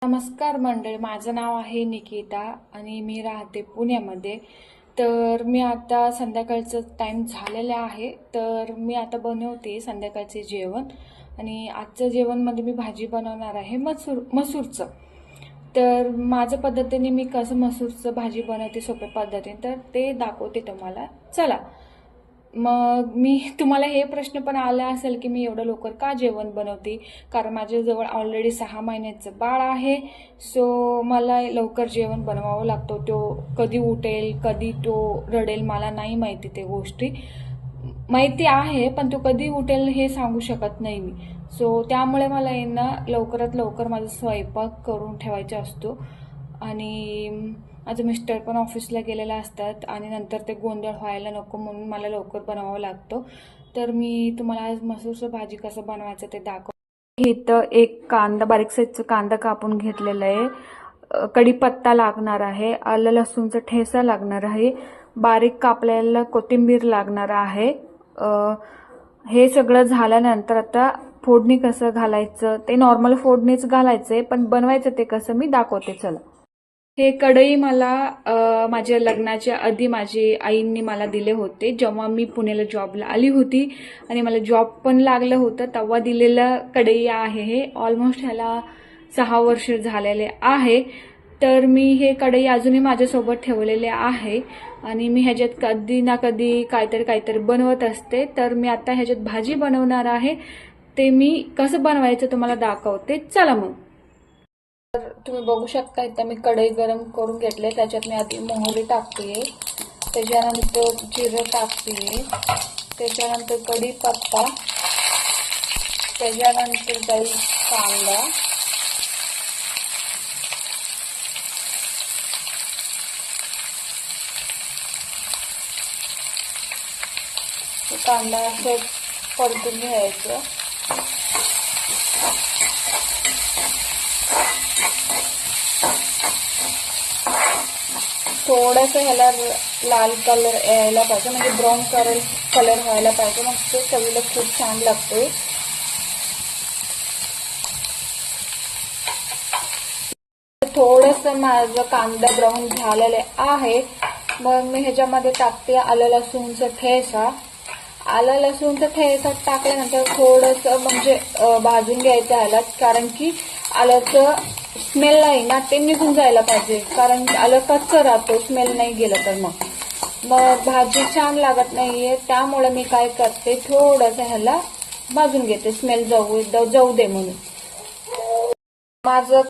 नमस्कार मंडळी, माझं नाव आहे निकिता आणि मी राहते पुण्यामध्ये. तर मी आता संध्याकाळचं टाईम झालेला आहे, तर मी आता बनवते संध्याकाळचे जेवण. आणि आजचं जेवणमध्ये मी भाजी बनवणार आहे मसूरचं. तर माझ्या पद्धतीने मी कसं मसूरचं भाजी बनवते सोप्या पद्धतीने, तर ते दाखवते तुम्हाला. चला, मग मी तुम्हाला हे प्रश्न पण आला असेल की मी एवढं लवकर का जेवण बनवते. कारण माझ्याजवळ ऑलरेडी 6 महिन्याचं बाळ आहे. सो मला लवकर जेवण बनवावं लागतो. तो कधी उठेल, कधी तो रडेल, मला नाही माहिती. ते गोष्टी माहिती आहे, पण तो कधी उठेल हे सांगू शकत नाही मी. सो त्यामुळे मला लवकरात लवकर माझा स्वयंपाक करून ठेवायचा असतो. आणि माझे मिस्टर पण ऑफिसला गेलेले असतात आणि नंतर ते गोंधळ व्हायला नको म्हणून मला लवकर बनवावं लागतं. तर मी तुम्हाला आज मसूरचं भाजी कसं बनवायचं ते दाखव. इथं एक कांदा, बारीक साईजचा कांदा कापून घेतलेला आहे. कढीपत्ता लागणार आहे, आलं लसूणचा ठेचा लागणार आहे, बारीक कापलेला कोथिंबीर लागणार आहे. हे सगळं झाल्यानंतर आता फोडणी कसं घालायचं, ते नॉर्मल फोडणीच घालायचंय, पण बनवायचं ते कसं मी दाखवते. चला. हे कढई मला माझ्या लग्नाच्या आधी माझी आईंनी मला दिले होते, जेव्हा मी पुण्याला जॉबला आली होती आणि मला जॉब पण लागलं होतं, तेव्हा दिलेलं कढई आहे. हे ऑलमोस्ट ह्याला 6 वर्ष झालेले आहे. तर मी हे कढई अजूनही माझ्यासोबत ठेवलेले आहे आणि मी ह्याच्यात कधी ना कधी काहीतरी बनवत असते. तर मी आता ह्याच्यात भाजी बनवणार आहे, ते मी कसं बनवायचं तुम्हाला दाखवते. चला मग. तर तुम्ही बघू शकता, इथं मी कढई गरम करून घेतले. त्याच्यात मी आधी मोहरी टाकते, त्याच्यानंतर जिरं टाकते, त्याच्यानंतर कढीपत्ता, त्याच्यानंतर जाईल कांदा, कांदा असं परतून घ्यायचं. थोडंसं ह्याला लाल कलर यायला पाहिजे, म्हणजे ब्राऊन कलर व्हायला पाहिजे, मग ते चवीला खूप छान लागते. थोडंसं माझं कांदा ब्राऊन झालेले आहे. मग मी ह्याच्यामध्ये टाकते आलं लसूणचा ठेचा. आलं लसूणचा ठेचा टाकल्यानंतर थोडंसं म्हणजे भाजून घ्यायचं ह्याला, कारण की आल्याचं स्मेल नाही ना, ते निघून जायला पाहिजे. कारण आलं कच्चं राहतो, स्मेल नाही गेलं तर मग भाजी छान लागत नाहीये. त्यामुळे मी काय करते, थोडंसं ह्याला भाजून घेते, स्मेल जाऊ दे म्हणून. माझं